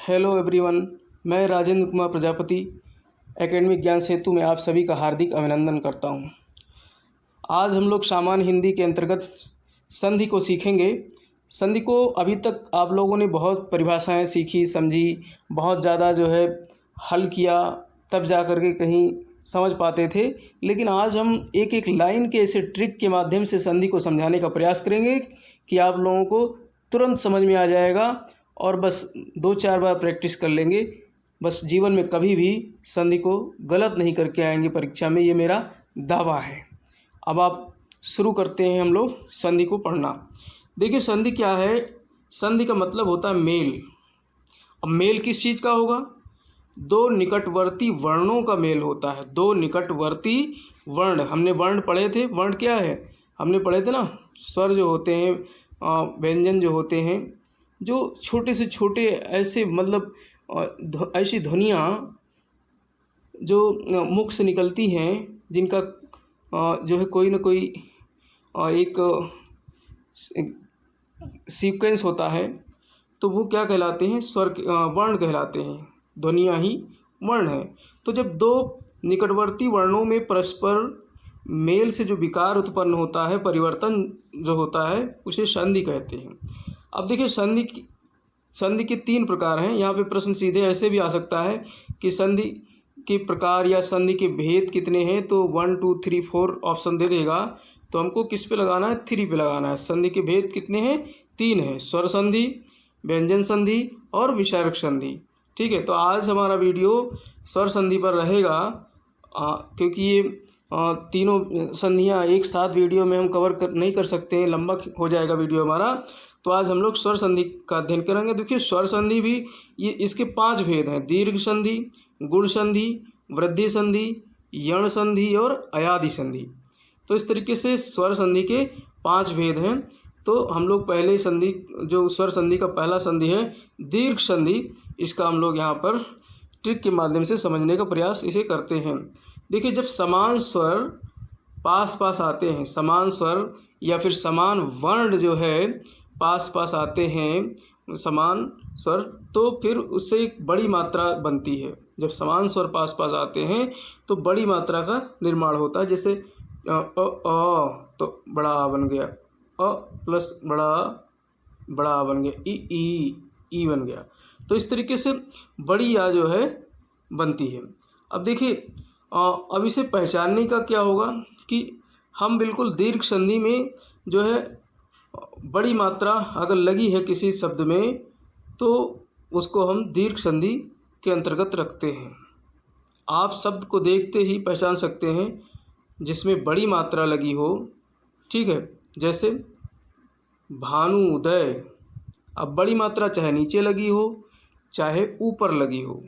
Hello everyone, मैं Rajendra Kumar Prajapati academic ज्ञान सेतु में आप सभी का हार्दिक अभिनंदन करता हूं। आज हम लोग सामान्य हिंदी के अंतर्गत संधि को सीखेंगे। संधि को अभी तक आप लोगों ने बहुत परिभाषाएं सीखी, समझी, बहुत ज़्यादा जो है हल किया, तब जा कर के कहीं समझ पाते थे। लेकिन आज हम एक एक लाइन के ऐसे ट्रिक के माध्यम से संधि को समझाने का प्रयास करेंगे कि आप लोगों को तुरंत समझ में आ जाएगा और बस 2-4 बार प्रैक्टिस कर लेंगे, बस जीवन में कभी भी संधि को गलत नहीं करके आएंगे परीक्षा में, ये मेरा दावा है। अब आप शुरू करते हैं हम लोग संधि को पढ़ना। देखिए संधि क्या है। संधि का मतलब होता है मेल। अब मेल किस चीज़ का होगा? दो निकटवर्ती वर्णों का मेल होता है। दो निकटवर्ती वर्ण, हमने वर्ण पढ़े थे। वर्ण क्या है हमने पढ़े थे ना, स्वर जो होते हैं, व्यंजन जो होते हैं, जो छोटे से छोटे ऐसे मतलब ऐसी ध्वनियाँ जो मुख से निकलती हैं, जिनका जो है कोई ना कोई एक सीक्वेंस होता है, तो वो क्या कहलाते हैं? स्वर, वर्ण कहलाते हैं। ध्वनियाँ ही वर्ण हैं। तो जब दो निकटवर्ती वर्णों में परस्पर मेल से जो विकार उत्पन्न होता है, परिवर्तन जो होता है, उसे संधि कहते हैं। अब देखिए संधि के 3 प्रकार हैं। यहाँ पे प्रश्न सीधे ऐसे भी आ सकता है कि संधि के प्रकार या संधि के भेद कितने हैं, तो 1 2 3 4 ऑप्शन दे देगा। तो हमको किस पे लगाना है? 3 पे लगाना है। संधि के भेद कितने हैं? 3 हैं। स्वर संधि, व्यंजन संधि और विसर्ग संधि। ठीक है, तो आज हमारा वीडियो स्वर संधि पर रहेगा, क्योंकि ये तीनों संधियाँ एक साथ वीडियो में हम कवर नहीं कर सकते हैं, लंबा हो जाएगा वीडियो हमारा। तो आज हम लोग स्वर संधि का अध्ययन करेंगे। देखिए स्वर संधि भी ये इसके 5 भेद हैं: दीर्घ संधि, गुण संधि, वृद्धि संधि, यण संधि और अयादि संधि। तो इस तरीके से स्वर संधि के 5 भेद हैं। तो हम लोग पहले संधि, जो स्वर संधि का पहला संधि है दीर्घ संधि, इसका हम लोग यहाँ पर ट्रिक के माध्यम से समझने का प्रयास इसे करते हैं। देखिए जब समान स्वर पास पास आते हैं, समान स्वर या फिर समान वर्ण जो है पास पास आते हैं, समान स्वर, तो फिर उससे एक बड़ी मात्रा बनती है। जब समान स्वर पास पास आते हैं तो बड़ी मात्रा का निर्माण होता है। जैसे तो बड़ा आ बन गया, प्लस बड़ा आ बन गया, ई बन गया। तो इस तरीके से बड़ी आ जो है बनती है। अब देखिए अब इसे पहचानने का क्या होगा कि हम बिल्कुल दीर्घ संधि में जो है बड़ी मात्रा अगर लगी है किसी शब्द में, तो उसको हम दीर्घ संधि के अंतर्गत रखते हैं। आप शब्द को देखते ही पहचान सकते हैं जिसमें बड़ी मात्रा लगी हो। ठीक है, जैसे भानु उदय। अब बड़ी मात्रा चाहे नीचे लगी हो चाहे ऊपर लगी हो,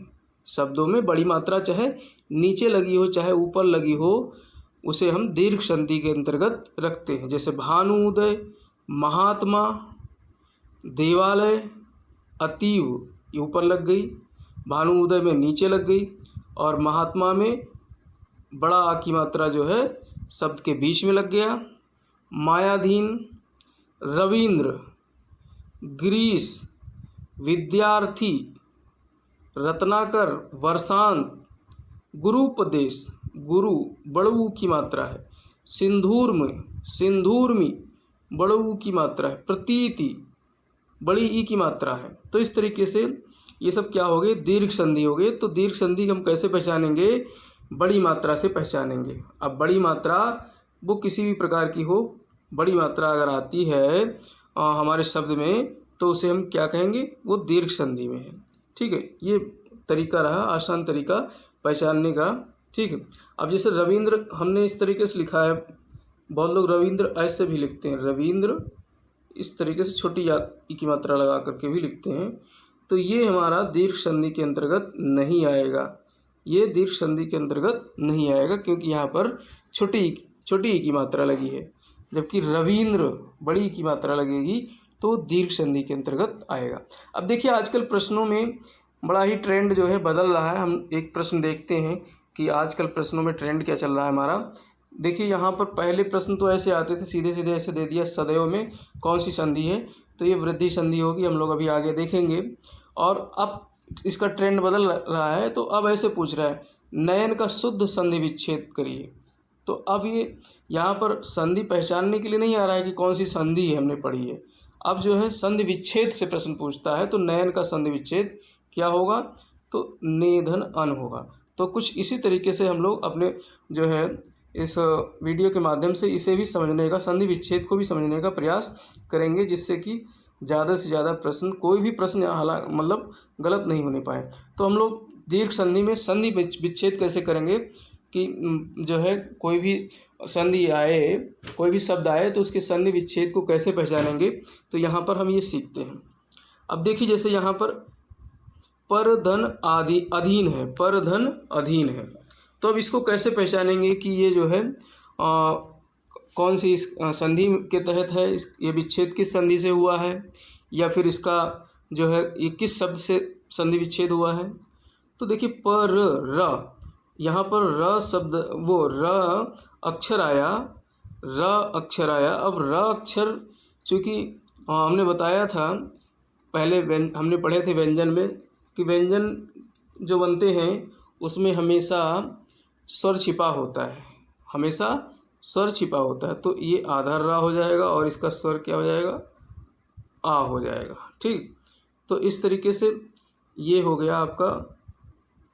शब्दों में बड़ी मात्रा चाहे नीचे लगी हो चाहे ऊपर लगी हो, उसे हम दीर्घ संधि के अंतर्गत रखते हैं। जैसे भानु उदय, महात्मा, देवालय, अतीव, ये ऊपर लग गई, भानु उदय में नीचे लग गई, और महात्मा में बड़ा आ की मात्रा जो है शब्द के बीच में लग गया। मायाधीन, रविंद्र, ग्रीस, विद्यार्थी, रत्नाकर, वर्षांत, गुरुपदेश, गुरु बड़ू की मात्रा है। सिंदूर में, सिंदूरमी, बड़ू की मात्रा है। प्रतीति, बड़ी ई की मात्रा है। तो इस तरीके से ये सब क्या हो गए? दीर्घ संधि हो गए। तो दीर्घ संधि हम कैसे पहचानेंगे? बड़ी मात्रा से पहचानेंगे। अब बड़ी मात्रा वो किसी भी प्रकार की हो, बड़ी मात्रा अगर आती है हमारे शब्द में, तो उसे हम क्या कहेंगे? वो दीर्घ संधि में है। ठीक है, ये तरीका रहा, आसान तरीका पहचानने का। ठीक है, अब जैसे रविंद्र हमने इस तरीके से लिखा है, बहुत लोग रविंद्र ऐसे भी लिखते हैं, रविंद्र इस तरीके से छोटी ई की मात्रा लगा करके भी लिखते हैं। तो ये हमारा दीर्घ संधि के अंतर्गत नहीं आएगा, ये दीर्घ संधि के अंतर्गत नहीं आएगा, क्योंकि यहाँ पर छोटी ई की मात्रा लगी है। जबकि रविंद्र बड़ी ई की मात्रा लगेगी तो दीर्घ संधि के अंतर्गत आएगा। अब देखिए आजकल प्रश्नों में बड़ा ही ट्रेंड जो है बदल रहा है। हम एक प्रश्न देखते हैं कि आजकल प्रश्नों में ट्रेंड क्या चल रहा है हमारा। देखिए यहाँ पर पहले प्रश्न तो ऐसे आते थे, सीधे सीधे ऐसे दे दिया, सदैव में कौन सी संधि है, तो ये वृद्धि संधि होगी, हम लोग अभी आगे देखेंगे। और अब इसका ट्रेंड बदल रहा है, तो अब ऐसे पूछ रहा है नयन का शुद्ध संधि विच्छेद करिए। तो अब ये यहाँ पर संधि पहचानने के लिए नहीं आ रहा है कि कौन सी संधि है हमने पढ़ी है, अब जो है संधि विच्छेद से प्रश्न पूछता है। तो नयन का संधि विच्छेद क्या होगा, तो नेधन अन होगा। तो कुछ इसी तरीके से हम लोग अपने जो है इस वीडियो के माध्यम से इसे भी समझने का, संधि विच्छेद को भी समझने का प्रयास करेंगे, जिससे कि ज़्यादा से ज़्यादा प्रश्न, कोई भी प्रश्न मतलब गलत नहीं होने पाए। तो हम लोग दीर्घ संधि में संधि विच्छेद कैसे करेंगे कि जो है कोई भी संधि आए, कोई भी शब्द आए तो उसके संधि विच्छेद को कैसे पहचानेंगे, तो यहाँ पर हम ये सीखते हैं। अब देखिए जैसे यहाँ पर धन आदि अधीन है, पर धन अधीन है, तो अब इसको कैसे पहचानेंगे कि ये जो है कौन सी इस संधि के तहत है, ये विच्छेद किस संधि से हुआ है, या फिर इसका जो है ये किस शब्द से संधि विच्छेद हुआ है। तो देखिए पर र, यहाँ पर र शब्द, वो र अक्षर आया, र अक्षर आया। अब र अक्षर चूँकि हमने बताया था पहले, हमने पढ़े थे व्यंजन में कि व्यंजन जो बनते हैं उसमें हमेशा स्वर छिपा होता है, हमेशा स्वर छिपा होता है। तो ये आधार रा हो जाएगा और इसका स्वर क्या हो जाएगा, आ हो जाएगा। ठीक, तो इस तरीके से ये हो गया आपका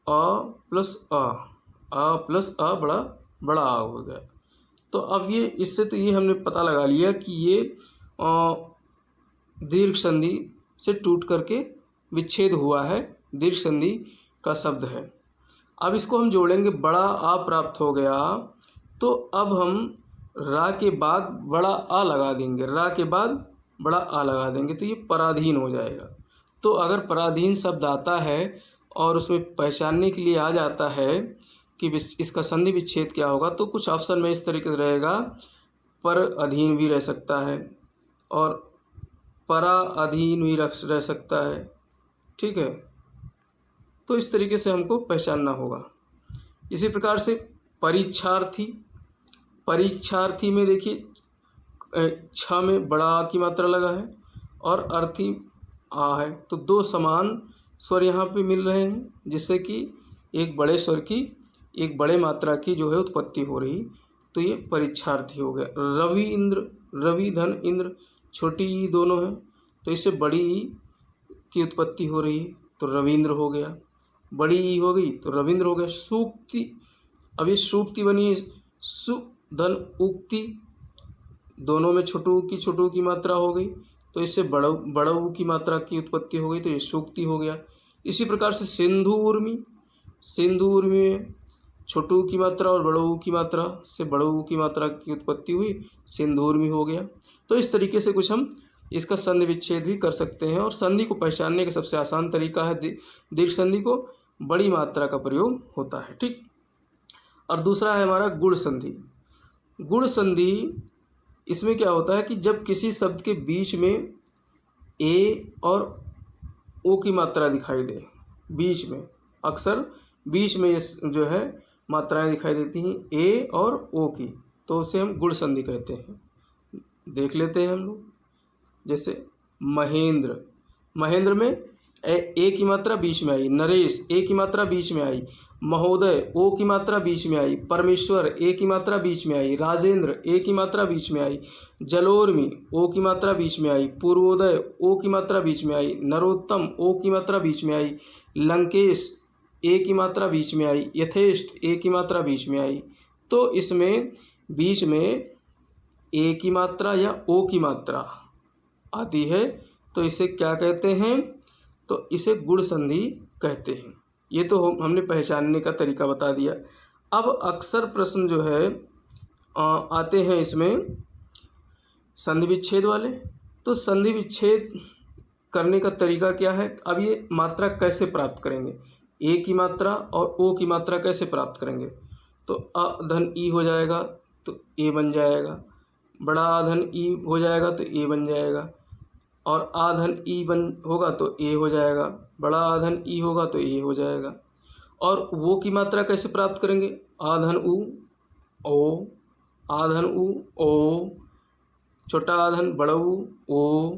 अ प्लस आ प्लस आ बड़ा आ हो गया। तो अब ये इससे तो ये हमने पता लगा लिया कि ये दीर्घ संधि से टूट करके विच्छेद हुआ है, दीर्घ संधि का शब्द है। अब इसको हम जोड़ेंगे, बड़ा आ प्राप्त हो गया, तो अब हम रा के बाद बड़ा आ लगा देंगे, रा के बाद बड़ा आ लगा देंगे, तो ये पराधीन हो जाएगा। तो अगर पराधीन शब्द आता है और उसमें पहचानने के लिए आ जाता है कि इसका संधि विच्छेद क्या होगा, तो कुछ ऑप्शन में इस तरीके से रहेगा, पर अधीन भी रह सकता है और परा अधीन भी रह सकता है। ठीक है, तो इस तरीके से हमको पहचानना होगा। इसी प्रकार से परीक्षार्थी, परीक्षार्थी में देखिए छ में बड़ा आ की मात्रा लगा है और अर्थी आ है, तो दो समान स्वर यहाँ पे मिल रहे हैं, जिससे कि एक बड़े स्वर की, एक बड़े मात्रा की जो है उत्पत्ति हो रही। तो ये परीक्षार्थी हो गया। रवि इंद्र, रवि धन इंद्र, छोटी ई दोनों हैं, तो इससे बड़ी ई की उत्पत्ति हो रही, तो रविंद्र हो गया। बड़ी ई हो गई तो रविंद्र हो गया। सूक्ति, अब ये सूक्ति बनी, सु धन उक्ति, दोनों में छोटू की मात्रा हो गई, तो इससे बड़ऊ की मात्रा की उत्पत्ति हो गई, तो ये सूक्ति हो गया। इसी प्रकार से सिंधु उर्मी, सिंधु उर्मी में छोटू की मात्रा और बड़ऊ की मात्रा से बड़ऊ की मात्रा की उत्पत्ति हुई, सिंधुर्मी हो गया। तो इस तरीके से कुछ हम इसका संधि विच्छेद भी कर सकते हैं। और संधि को पहचानने का सबसे आसान तरीका है दीर्घ संधि को बड़ी मात्रा का प्रयोग होता है। ठीक, और दूसरा है हमारा गुण संधि। गुण संधि, इसमें क्या होता है कि जब किसी शब्द के बीच में ए और ओ की मात्रा दिखाई दे, बीच में अक्सर बीच में ये जो है मात्राएं दिखाई देती हैं ए और ओ की, तो उसे हम गुण संधि कहते हैं। देख लेते हैं हम लोग, जैसे महेंद्र, महेंद्र में ए की मात्रा बीच में आई, नरेश ए की मात्रा बीच में आई, महोदय ओ की मात्रा बीच में आई, परमेश्वर ए की मात्रा बीच में आई, राजेंद्र ए की मात्रा बीच में आई, जलोर्मी ओ की मात्रा बीच में आई, पूर्वोदय ओ की मात्रा बीच में आई, नरोत्तम ओ की मात्रा बीच में आई, लंकेश ए की मात्रा बीच में आई, यथेष्ट ए की मात्रा बीच में आई। तो इसमें बीच में ए की मात्रा या ओ की मात्रा आती है, तो इसे क्या कहते हैं, तो इसे गुण संधि कहते हैं। ये तो हमने पहचानने का तरीका बता दिया। अब अक्सर प्रश्न जो है आते हैं इसमें संधि विच्छेद वाले। तो संधि विच्छेद करने का तरीका क्या है, अब ये मात्रा कैसे प्राप्त करेंगे, ए की मात्रा और ओ की मात्रा कैसे प्राप्त करेंगे। तो अ धन ई हो जाएगा तो ए बन जाएगा, बड़ा आ धन ई हो जाएगा तो ए बन जाएगा, और आ धन ई बन होगा तो ए हो जाएगा, बड़ा आ धन ई होगा तो ए हो जाएगा। और वो की मात्रा कैसे प्राप्त करेंगे, आ धन उ ओ, आ धन उ ओ, छोटा आ धन बड़ऊ ओ,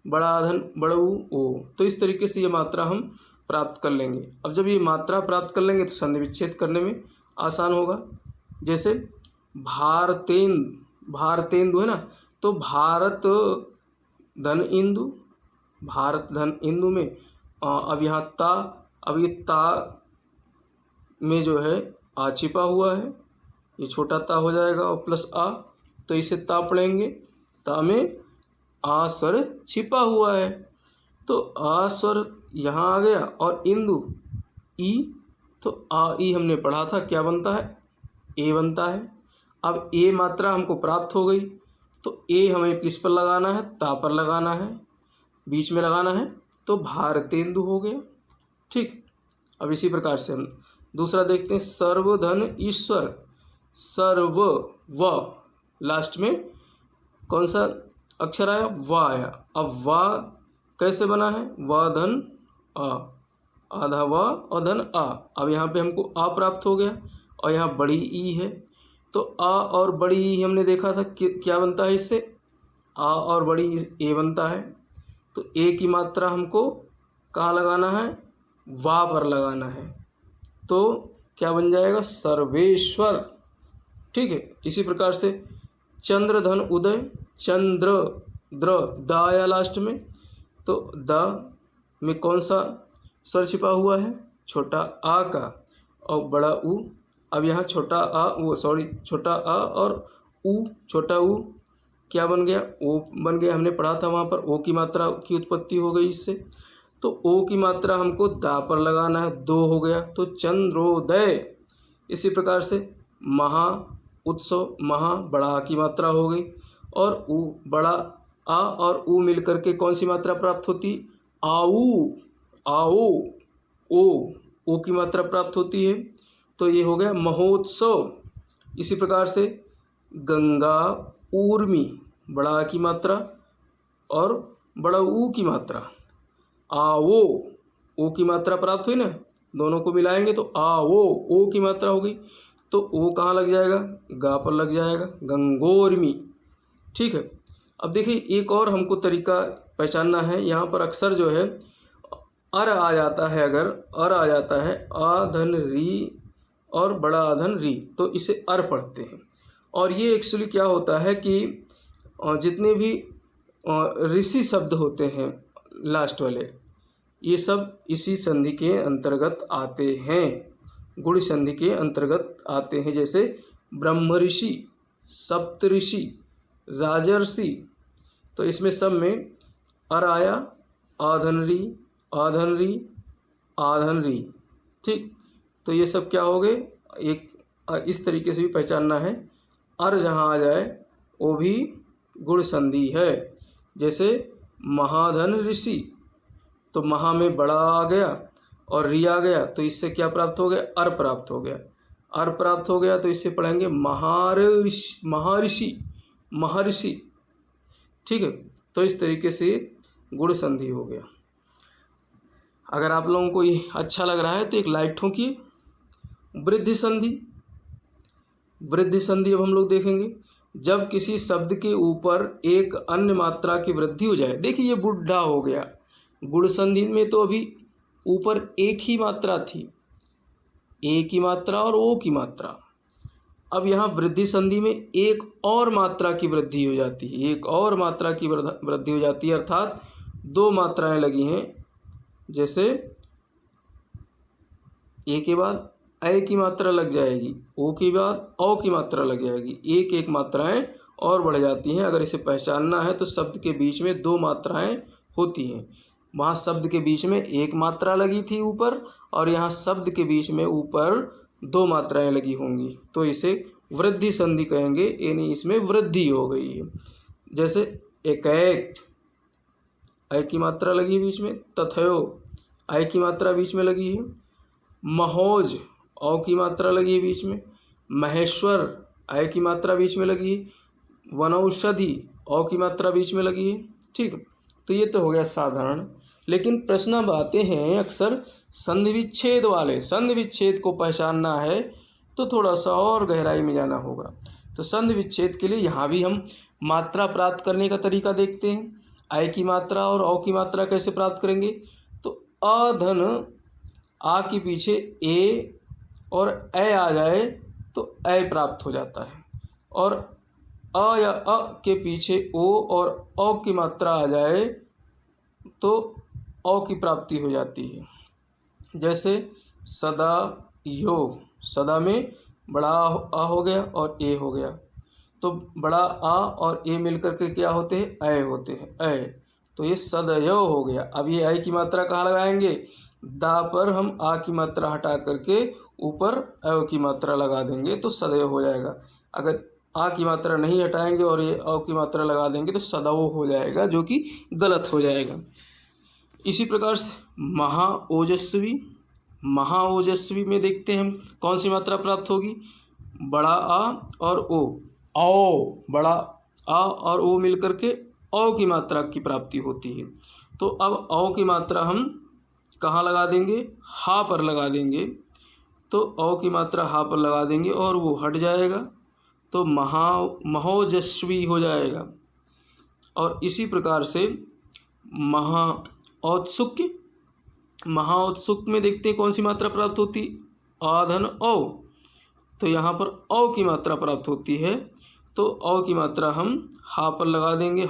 बड़ा आ धन बड़ऊ ओ। तो इस तरीके से ये मात्रा हम प्राप्त कर लेंगे। अब जब ये मात्रा प्राप्त कर लेंगे तो संधि विच्छेद करने में आसान होगा। जैसे भारतेंदु है ना, तो भारत धन इंदु, भारत धन इंदु में अब यहाँ ता, अब ये ता में जो है आ छिपा हुआ है, ये छोटा ता हो जाएगा और प्लस आ, तो इसे ता पढ़ेंगे, ता में आ स्वर छिपा हुआ है, तो आ स्वर यहाँ आ गया और इंदु ई, तो आ ई हमने पढ़ा था क्या बनता है, ए बनता है। अब ए मात्रा हमको प्राप्त हो गई, तो ए हमें किस पर लगाना है, ता पर लगाना है, बीच में लगाना है, तो भारतेंदु हो गया। ठीक, अब इसी प्रकार से हम दूसरा देखते हैं, सर्वधन ईश्वर, सर्व व लास्ट में कौन सा अक्षर आया, वा आया। अब वा कैसे बना है, वा धन आ, आधा वा और धन आ। अब यहाँ पे हमको आ प्राप्त हो गया और यहाँ बड़ी ई है, तो आ और बड़ी ई हमने देखा था कि क्या बनता है, इससे आ और बड़ी ए बनता है। तो ए की मात्रा हमको कहाँ लगाना है, वा पर लगाना है, तो क्या बन जाएगा, सर्वेश्वर। ठीक है, इसी प्रकार से चंद्र धन उदय, चंद्र द्र द आया लास्ट में, तो द में कौन सा स्वर छिपा हुआ है, छोटा आ का और बड़ा ऊ। अब यहाँ छोटा आ छोटा आ और ऊ, छोटा ऊ क्या बन गया, ओ बन गया, हमने पढ़ा था वहाँ पर ओ की मात्रा की उत्पत्ति हो गई इससे, तो ओ की मात्रा हमको दा पर लगाना है, दो हो गया, तो चंद्रोदय। इसी प्रकार से महा उत्सव, महा बड़ा आ की मात्रा हो गई और ऊ बड़ा आ और ऊ मिल करके कौन सी मात्रा प्राप्त होती, आऊ, आओ, ओ की मात्रा प्राप्त होती है, तो ये हो गया महोत्सव। इसी प्रकार से गंगा ऊर्मी, बड़ा आ की मात्रा और बड़ा ऊ की मात्रा, आओ, ओ की मात्रा प्राप्त हुई ना, दोनों को मिलाएंगे तो आओ, ओ की मात्रा हो गई, तो ओ कहाँ लग जाएगा, गा पर लग जाएगा, गंगोर्मी। ठीक है, अब देखिए एक और हमको तरीका पहचानना है, यहाँ पर अक्सर जो है अर आ जाता है, अगर अर आ जाता है, आ धन री और बड़ा आ धन री, तो इसे अर पढ़ते हैं। और ये एक्चुअली क्या होता है कि जितने भी ऋषि शब्द होते हैं लास्ट वाले, ये सब इसी संधि के अंतर्गत आते हैं, गुण संधि के अंतर्गत आते हैं। जैसे ब्रह्म ऋषि, सप्तऋषि, राजर्षि, तो इसमें सब में अर आया, आधन री, आधन री, आधन री। ठीक, तो ये सब क्या हो गए, एक इस तरीके से भी पहचानना है, अर जहाँ आ जाए वो भी गुण संधि है। जैसे महाधन ऋषि, तो महा में बड़ा आ गया और री आ गया, तो इससे क्या प्राप्त हो गया, अर प्राप्त हो गया, अर प्राप्त हो गया, तो इससे पढ़ेंगे महर्षि, महर्षि। ठीक है, तो इस तरीके से गुण संधि हो गया। अगर आप लोगों को ये अच्छा लग रहा है तो एक लाइक ठोकिए। वृद्धि संधि, वृद्धि संधि अब हम लोग देखेंगे, जब किसी शब्द के ऊपर एक अन्य मात्रा की वृद्धि हो जाए। देखिए ये बुढ़ा हो गया, गुण संधि में तो अभी ऊपर एक ही मात्रा थी, ए की मात्रा और ओ की मात्रा, अब यहाँ वृद्धि संधि में एक और मात्रा की वृद्धि हो जाती है, एक और मात्रा की वृद्धि हो जाती है, अर्थात दो मात्राएं लगी हैं। जैसे ए के बाद ए की मात्रा लग जाएगी, ओ के बाद औ की मात्रा लग जाएगी, एक एक मात्राएं और बढ़ जाती हैं। अगर इसे पहचानना है तो शब्द के बीच में दो मात्राएं होती हैं, वहाँ शब्द के बीच में एक मात्रा लगी थी ऊपर और यहाँ शब्द के बीच में ऊपर दो मात्राएं लगी होंगी, तो इसे वृद्धि संधि कहेंगे, यानी इसमें वृद्धि हो गई है। जैसे एक ऐ की मात्रा लगी है बीच में, तथयो ऐ की मात्रा बीच में लगी है, महोज औ की मात्रा लगी है बीच में, महेश्वर ऐ की मात्रा बीच में लगी है, वनौषधि औ की मात्रा बीच में लगी है। ठीक, तो ये तो हो गया साधारण। लेकिन प्रश्न अब आते हैं अक्सर संधि विच्छेद वाले। संधि विच्छेद को पहचानना है तो थोड़ा सा और गहराई में जाना होगा। तो संधि विच्छेद के लिए यहाँ भी हम मात्रा प्राप्त करने का तरीका देखते हैं। ऐ की मात्रा और औ की मात्रा कैसे प्राप्त करेंगे, तो अधन आ के पीछे ए और ए आ जाए तो ए प्राप्त हो जाता है, और अ या अ के पीछे ओ और औ की मात्रा आ जाए तो औ की प्राप्ति हो जाती है। जैसे सदा यो, सदा में बड़ा आ हो गया और ए हो गया, तो बड़ा आ और ए मिलकर के क्या होते हैं, ऐ होते हैं, ऐ। तो ये सदयो हो गया। अब ये ऐ की मात्रा कहाँ लगाएंगे, दा पर हम आ की मात्रा हटा करके ऊपर ऐ की मात्रा लगा देंगे तो सदयो हो जाएगा। अगर आ की मात्रा नहीं हटाएंगे और ये औ की मात्रा लगा देंगे तो सदवो हो जाएगा, जो कि गलत हो जाएगा। इसी प्रकार से महाओजस्वी, महाओजस्वी में देखते हैं हम कौन सी मात्रा प्राप्त होगी, बड़ा आ और ओ, औ, बड़ा आ और ओ मिलकर के औ की मात्रा की प्राप्ति होती है। तो अब औ की मात्रा हम कहाँ लगा देंगे, हा पर लगा देंगे, तो औ की मात्रा हा पर लगा देंगे और वो हट जाएगा तो महोजस्वी हो जाएगा। और इसी प्रकार से महाऔत्सुक्य, महाऔत्सुक में देखते हैं कौन सी मात्रा प्राप्त होती, आधन औ, तो यहाँ पर औ की मात्रा प्राप्त होती है, तो औ की मात्रा हम हा पर लगा देंगे,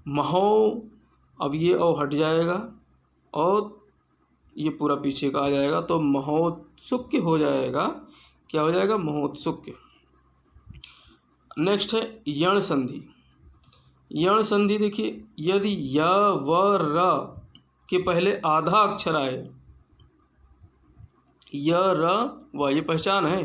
महो, अब ये औ हट जाएगा और ये पूरा पीछे का आ जाएगा तो महोत्सुक्य हो जाएगा। क्या हो जाएगा, महोत्सुक्य। नेक्स्ट है यण संधि। यण संधि देखिए, यदि य व र के पहले आधा अक्षर आए, य र व, ये पहचान है,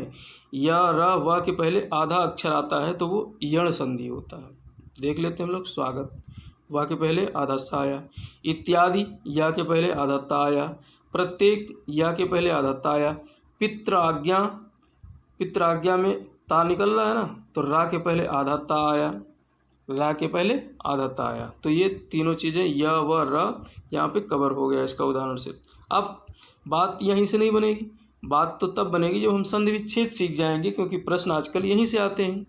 य र व के पहले आधा अक्षर आता है तो वो यण संधि होता है। देख लेते हैं हम लोग, स्वागत, व के पहले आधा सा आया, इत्यादि या के पहले आधा ता आया, प्रत्येक या के पहले आधा ता आया, पित्र आज्ञा, पित्र आज्ञा में ता निकल रहा है ना, तो रा के पहले आधा ता आया, रा के पहले आधा ता आया। तो ये तीनों चीज़ें य व र यहाँ पे कवर हो गया इसका उदाहरण से। अब बात यहीं से नहीं बनेगी, बात तो तब बनेगी जब हम संधि विच्छेद सीख जाएंगे, क्योंकि प्रश्न आजकल यहीं से आते हैं।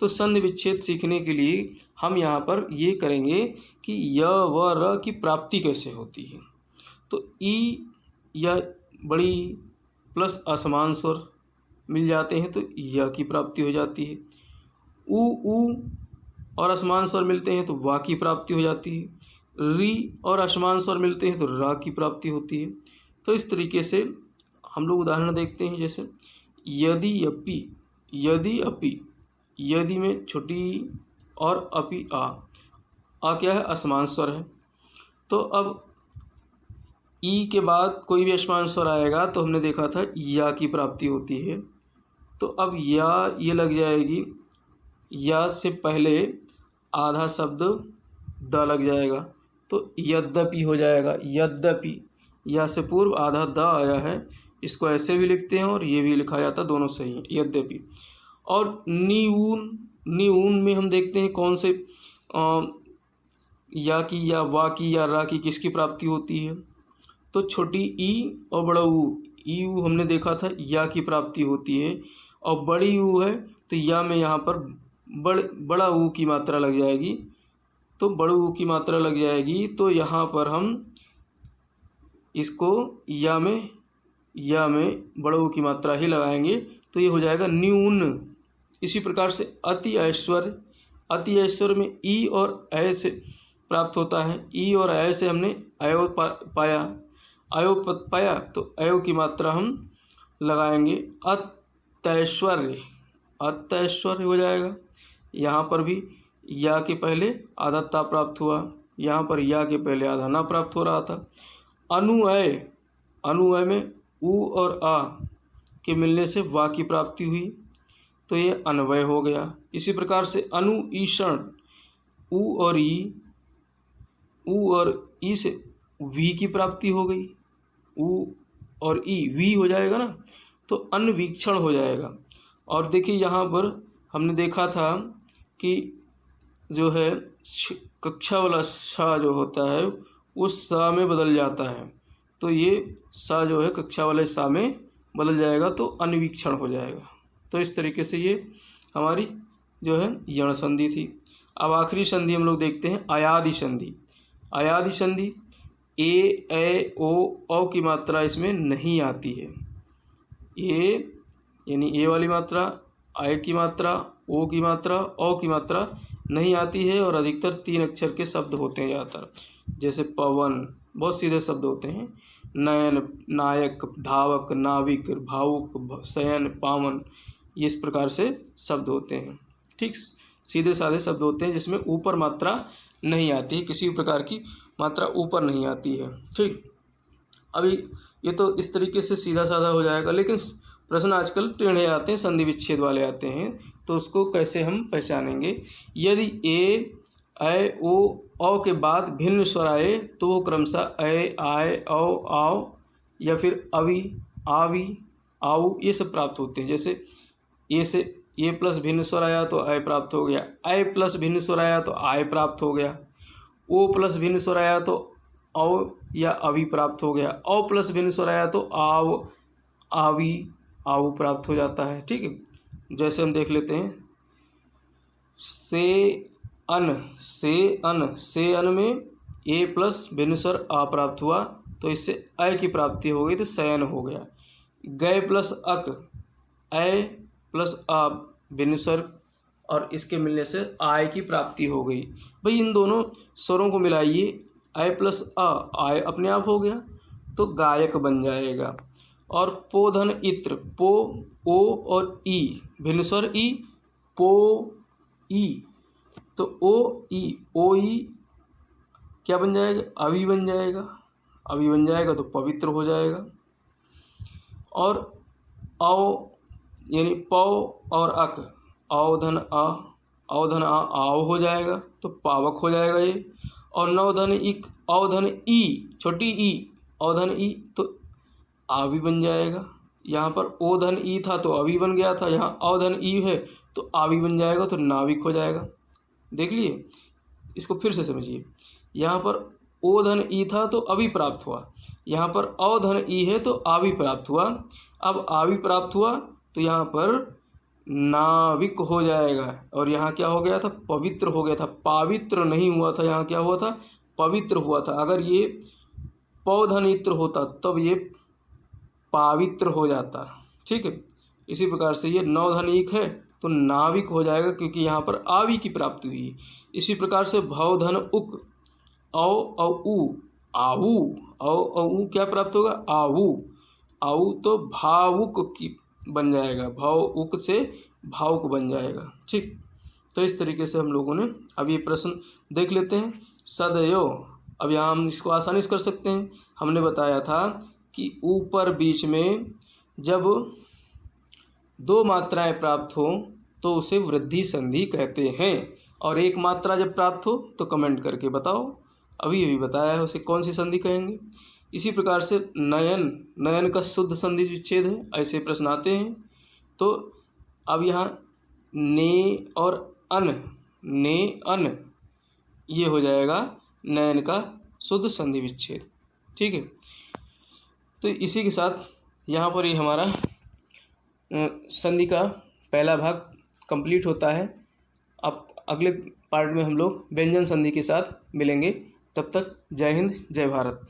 तो संधि विच्छेद सीखने के लिए हम यहाँ पर ये करेंगे कि य व र की प्राप्ति कैसे होती है। तो ई या बड़ी प्लस असमान स्वर मिल जाते हैं तो य की प्राप्ति हो जाती है, ऊ और असमान स्वर मिलते हैं तो वा की प्राप्ति हो जाती है, री और असमान स्वर मिलते हैं तो रा की प्राप्ति होती है। तो इस तरीके से हम लोग उदाहरण देखते हैं, जैसे यदि अपि, यदि अपि, यदि में छोटी और अपि आ क्या है, असमान स्वर है। तो अब ई के बाद कोई भी असमान स्वर आएगा तो हमने देखा था या की प्राप्ति होती है। तो अब या ये लग जाएगी, या से पहले आधा शब्द द लग जाएगा तो यद्यपि हो जाएगा, यद्यपि, या से पूर्व आधा द आया है, इसको ऐसे भी लिखते हैं और ये भी लिखा जाता है, दोनों सही है, यद्यपि। और नीऊन, नीऊन में हम देखते हैं कौन से या की या वा की या रा की किसकी प्राप्ति होती है। तो छोटी ई और बड़ा ऊ, ई ऊ हमने देखा था या की प्राप्ति होती है, और बड़ी ऊ है तो या में यहाँ पर बड़ा ऊ की मात्रा लग जाएगी, तो बड़ू ऊ की मात्रा लग जाएगी, तो यहाँ पर हम इसको या में बड़ू ऊ की मात्रा ही लगाएंगे तो ये हो जाएगा न्यून। इसी प्रकार से अति ऐश्वर्य, अति ऐश्वर्य में ई और ऐ से प्राप्त होता है, ई और ऐ से हमने अयो पाया, अयो पद पाया तो अयो की मात्रा हम लगाएंगे, अतैश्वर्य, अतैश्वर्य हो जाएगा। यहाँ पर भी या के पहले आधा ता प्राप्त हुआ, यहाँ पर या के पहले आधा ना प्राप्त हो रहा था। अनुअय, अनुअय में ऊ और आ के मिलने से वा की प्राप्ति हुई तो ये अन्वय हो गया। इसी प्रकार से अनुईषण, ऊ और ई से वी की प्राप्ति हो गई, ऊ और ई वी हो जाएगा ना, तो अन्वीक्षण हो जाएगा। और देखिए यहाँ पर हमने देखा था कि जो है कक्षा वाला सा जो होता है वो सा में बदल जाता है, तो ये सा जो है कक्षा वाले सा में बदल जाएगा तो अन्वीक्षण हो जाएगा। तो इस तरीके से ये हमारी जो है यण संधि थी। अब आखिरी संधि हम लोग देखते हैं अयादि संधि। अयादि संधि ए ओ की मात्रा इसमें नहीं आती है। ए यानी ए वाली मात्रा, आई की मात्रा, ओ की मात्रा, औ की मात्रा नहीं आती है। और अधिकतर 3 अक्षर के शब्द होते हैं ज़्यादातर, जैसे पवन, बहुत सीधे शब्द होते हैं। नयन, नायक, धावक, नाविक, भावुक, शयन, पावन, ये इस प्रकार से शब्द होते हैं। ठीक, सीधे साधे शब्द होते हैं जिसमें ऊपर मात्रा नहीं आती है, किसी भी प्रकार की मात्रा ऊपर नहीं आती है। ठीक, अभी ये तो इस तरीके से सीधा साधा हो जाएगा, लेकिन प्रश्न आजकल टेढ़े आते हैं, संधि विच्छेद वाले आते हैं, तो उसको कैसे हम पहचानेंगे। यदि ए ओ के बाद भिन्न स्वर आए तो वो क्रमशः ए, आए, औ, आओ या फिर अवी, आवी, आओ ये सब प्राप्त होते हैं। जैसे ए से ए प्लस भिन्न स्वर आया तो ए प्राप्त हो गया, ए प्लस भिन्न स्वर आया तो आय प्राप्त हो गया, ओ प्लस भिन्न स्वर आया तो औ या अवी प्राप्त हो गया, औ प्लस भिन्न स्वर आया तो आव, आवी, आऊ प्राप्त हो जाता है। ठीक है, जैसे हम देख लेते हैं से अन में ए प्लस भिन्न स्वर आ प्राप्त हुआ तो इससे अ की प्राप्ति हो गई तो शयन हो गया। गए प्लस अक, ए प्लस आ भिन्न स्वर और इसके मिलने से आय की प्राप्ति हो गई। भाई इन दोनों स्वरों को मिलाइए, आय प्लस आय अपने आप हो गया तो गायक बन जाएगा। और पोधन इत्र, पो, ओ और ई भिन्न स्वर ई, पो ई, तो ओ ई क्या बन जाएगा, अवी बन जाएगा, अवी बन जाएगा तो पवित्र हो जाएगा। और औ यानी पौ और अक, औधन आ, औधन आ, आओ हो जाएगा तो पावक हो जाएगा ये। और नवधन इक, औधन ई, छोटी ई, औधन ई तो आवी बन जाएगा। यहाँ पर ओधन ई था तो अवी बन गया था, यहाँ औधन ई है तो आवी बन जाएगा तो नाविक हो जाएगा। देख लिए, इसको फिर से समझिए। यहाँ पर ओधन ई था तो अवी प्राप्त हुआ, यहाँ पर औधन ई है तो आवी प्राप्त हुआ। अब आवी प्राप्त हुआ तो यहाँ पर नाविक हो जाएगा। और यहाँ क्या हो गया था, पवित्र हो गया था, पावित्र नहीं हुआ था, यहाँ क्या हुआ था, पवित्र हुआ था। अगर ये पौधनित्र होता तब ये पावित्र हो जाता। ठीक है, इसी प्रकार से ये नवधनिक है तो नाविक हो जाएगा क्योंकि यहाँ पर आवी की प्राप्ति हुई। इसी प्रकार से भवधन उक, औ उ, आऊ, औ उ क्या प्राप्त होगा, आऊ, आऊ तो भावुक की बन जाएगा, भाव उक से भावुक बन जाएगा। ठीक, तो इस तरीके से हम लोगों ने अब ये प्रश्न देख लेते हैं। सदयो, अब यहाँ हम इसको आसानी से कर सकते हैं। हमने बताया था कि ऊपर बीच में जब 2 मात्राएं प्राप्त हो तो उसे वृद्धि संधि कहते हैं, और 1 मात्रा जब प्राप्त हो तो कमेंट करके बताओ, अभी बताया है उसे कौन सी संधि कहेंगे। इसी प्रकार से नयन, नयन का शुद्ध संधि विच्छेद है, ऐसे प्रश्न आते हैं। तो अब यहाँ ने और अन, ने अन ये हो जाएगा नयन का शुद्ध संधि विच्छेद। ठीक है, तो इसी के साथ यहाँ पर ये हमारा संधि का पहला भाग कंप्लीट होता है। अब अगले पार्ट में हम लोग व्यंजन संधि के साथ मिलेंगे। तब तक जय हिंद, जय भारत।